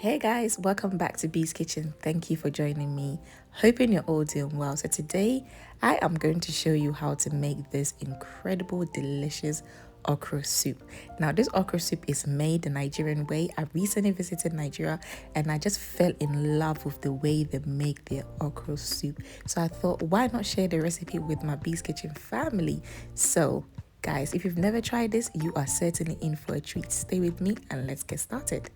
Hey guys, welcome back to Bee's Kitchen. Thank you for joining me. Hoping you're all doing well. So today I am going to show you how to make this incredible, delicious okra soup. Now this okra soup is made the Nigerian way. I recently visited Nigeria and I just fell in love with the way they make their okra soup. So I thought, why not share the recipe with my Bee's Kitchen family? So guys, if you've never tried this, you are certainly in for a treat. Stay with me and let's get started.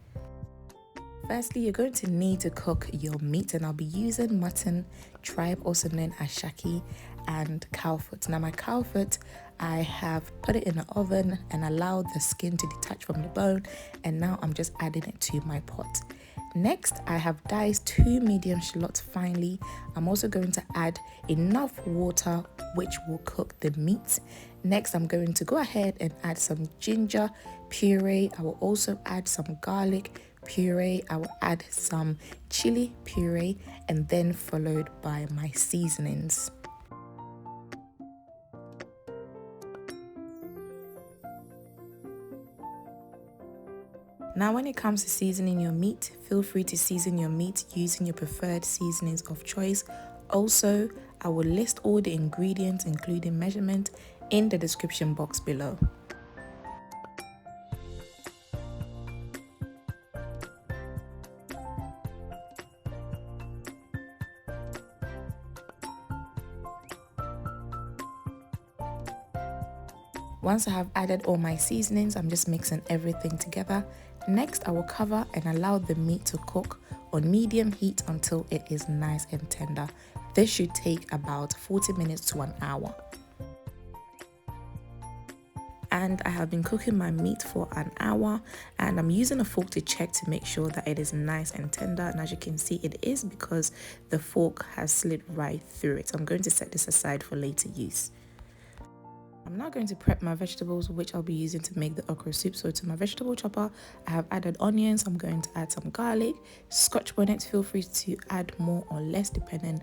Firstly, you're going to need to cook your meat, and I'll be using mutton, tripe, also known as Shaki, and cowfoot. Now my cowfoot, I have put it in the oven and allowed the skin to detach from the bone, and now I'm just adding it to my pot. Next, I have diced 2 medium shallots finely. I'm also going to add enough water which will cook the meat. Next, I'm going to go ahead and add some ginger puree. I will also add some garlic puree. I will add some chili puree, and then followed by my seasonings. Now when it comes to seasoning your meat, feel free to season your meat using your preferred seasonings of choice. Also, I will list all the ingredients including measurement in the description box below. Once I have added all my seasonings, I'm just mixing everything together. Next, I will cover and allow the meat to cook on medium heat until it is nice and tender. This should take about 40 minutes to an hour. And I have been cooking my meat for an hour, and I'm using a fork to check to make sure that it is nice and tender, and as you can see it is because the fork has slid right through it. So I'm going to set this aside for later use. I'm now going to prep my vegetables, which I'll be using to make the okra soup. So to my vegetable chopper, I have added onions. I'm going to add some garlic, Scotch Bonnets. Feel free to add more or less depending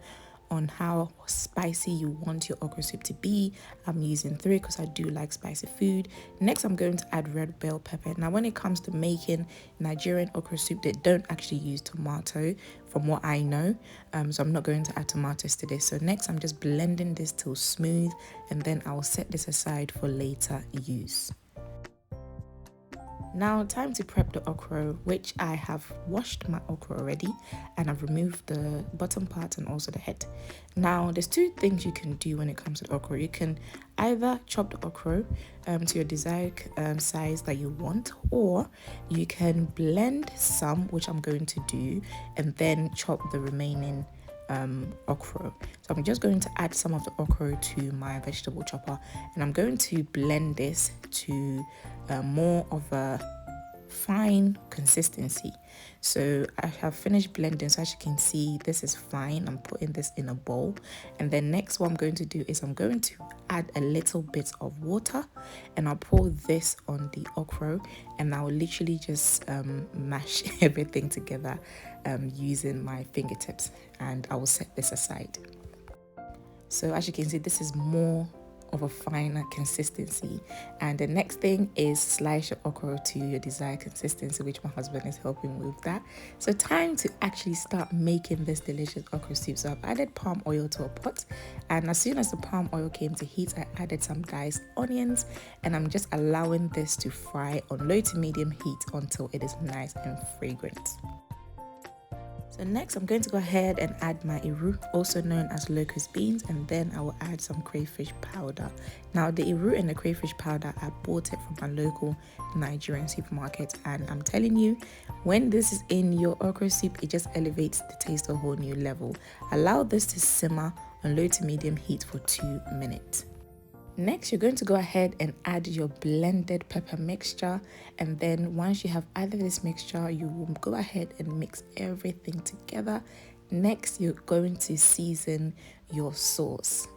on how spicy you want your okra soup to be. I'm using 3 because I do like spicy food. Next, I'm going to add red bell pepper. Now when it comes to making Nigerian okra soup, they don't actually use tomato from what I know, so I'm not going to add tomatoes to this. So next, I'm just blending this till smooth, and then I'll set this aside for later use. Now time to prep the okra, which I have washed my okra already, and I've removed the bottom part and also the head. Now there's 2 things you can do when it comes to okra. You can either chop the okra to your desired size that you want, or you can blend some, which I'm going to do, and then chop the remaining okra. So I'm just going to add some of the okra to my vegetable chopper, and I'm going to blend this to more of a fine consistency. So I have finished blending, so as you can see this is fine. I'm putting this in a bowl, and then next what I'm going to do is I'm going to add a little bit of water, and I'll pour this on the okra, and I'll literally just mash everything together using my fingertips, and I will set this aside. So as you can see, this is more of a finer consistency, and the next thing is slice your okra to your desired consistency, which my husband is helping with that. So time to actually start making this delicious okra soup. So I've added palm oil to a pot, and as soon as the palm oil came to heat, I added some diced onions, and I'm just allowing this to fry on low to medium heat until it is nice and fragrant. So next, I'm going to go ahead and add my iru, also known as locust beans, and then I will add some crayfish powder. Now the iru and the crayfish powder, I bought it from my local Nigerian supermarket, and I'm telling you, when this is in your okra soup, it just elevates the taste to a whole new level. Allow this to simmer on low to medium heat for 2 minutes. Next, you're going to go ahead and add your blended pepper mixture, and then once you have added this mixture, you will go ahead and mix everything together. Next, you're going to season your sauce.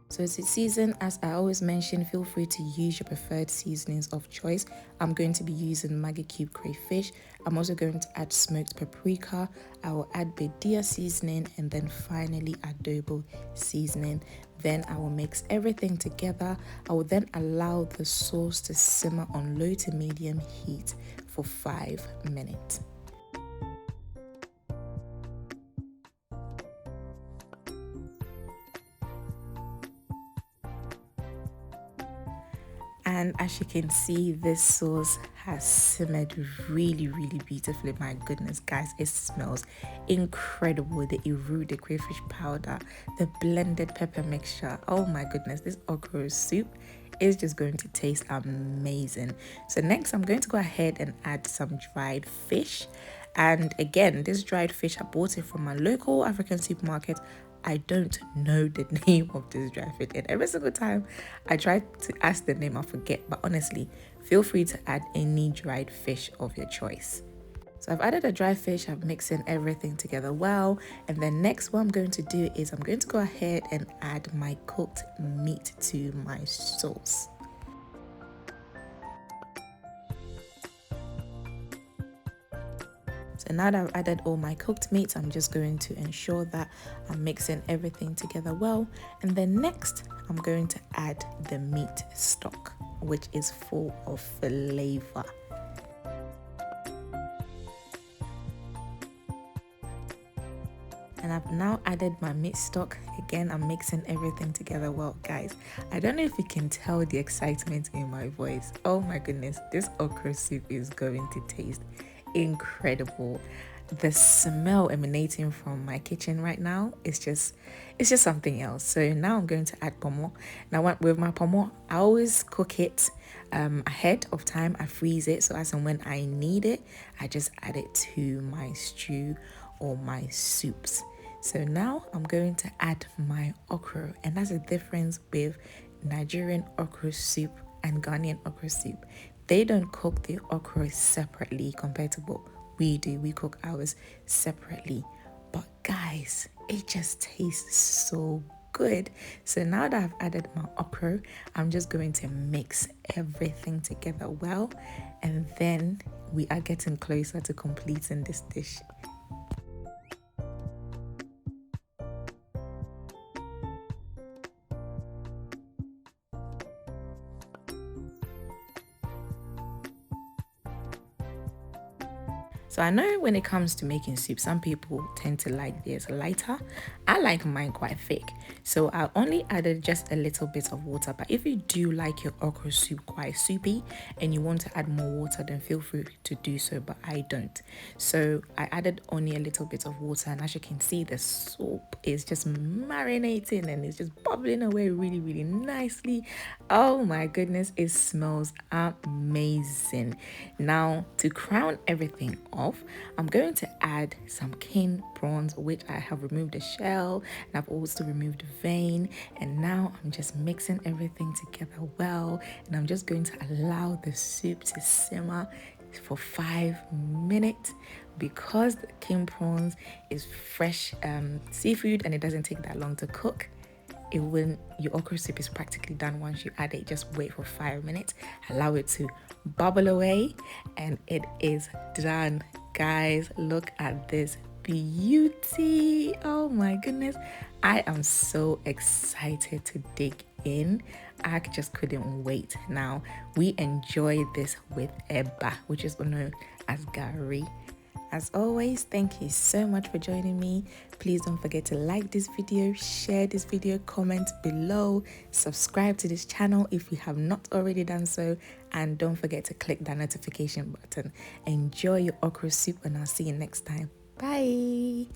So to season, as I always mention, feel free to use your preferred seasonings of choice. I'm going to be using Maggi Cube Crayfish. I'm also going to add smoked paprika. I will add Badia seasoning, and then finally Adobo seasoning. Then I will mix everything together. I will then allow the sauce to simmer on low to medium heat for 5 minutes. And as you can see, this sauce has simmered really beautifully. My goodness, guys, it smells incredible. The iru, the crayfish powder, the blended pepper mixture. Oh my goodness, this okra soup is just going to taste amazing. So next, I'm going to go ahead and add some dried fish. And again, this dried fish, I bought it from my local African supermarket. I don't know the name of this dry fish, and every single time I try to ask the name, I forget. But honestly, feel free to add any dried fish of your choice. So I've added a dry fish, I'm mixing everything together well, and then next what I'm going to do is I'm going to go ahead and add my cooked meat to my sauce. So now that I've added all my cooked meats, I'm just going to ensure that I'm mixing everything together well. And then next, I'm going to add the meat stock, which is full of flavor. And I've now added my meat stock. Again, I'm mixing everything together well, guys. I don't know if you can tell the excitement in my voice. Oh my goodness, this okra soup is going to taste incredible. The smell emanating from my kitchen right now is just something else. So now I'm going to add pomo. Now with my pomo, I always cook it ahead of time. I freeze it, so as and when I need it, I just add it to my stew or my soups. So now I'm going to add my okra, and that's the difference with Nigerian okra soup and Ghanaian okra soup. They don't cook the okra separately compared to what we do. We cook ours separately. But guys, it just tastes so good. So now that I've added my okra, I'm just going to mix everything together well, and then we are getting closer to completing this dish. So I know when it comes to making soup, some people tend to like theirs lighter. I like mine quite thick. So I only added just a little bit of water. But if you do like your okra soup quite soupy and you want to add more water, then feel free to do so, but I don't. So I added only a little bit of water, and as you can see, the soup is just marinating and it's just bubbling away really nicely. Oh my goodness, it smells amazing. Now, to crown everything off, I'm going to add some king prawns, which I have removed the shell and I've also removed the vein. And now I'm just mixing everything together well, and I'm just going to allow the soup to simmer for 5 minutes. Because the king prawns is fresh seafood and it doesn't take that long to cook, your okra soup is practically done once you add it. Just wait for 5 minutes, allow it to bubble away, and it is done. Guys, look at this beauty. Oh my goodness, I am so excited to dig in. I just couldn't wait. Now we enjoy this with eba, which is known as gari. As always, thank you so much for joining me. Please don't forget to like this video, share this video, comment below, subscribe to this channel if you have not already done so, and don't forget to click that notification button. Enjoy your okra soup, and I'll see you next time. Bye.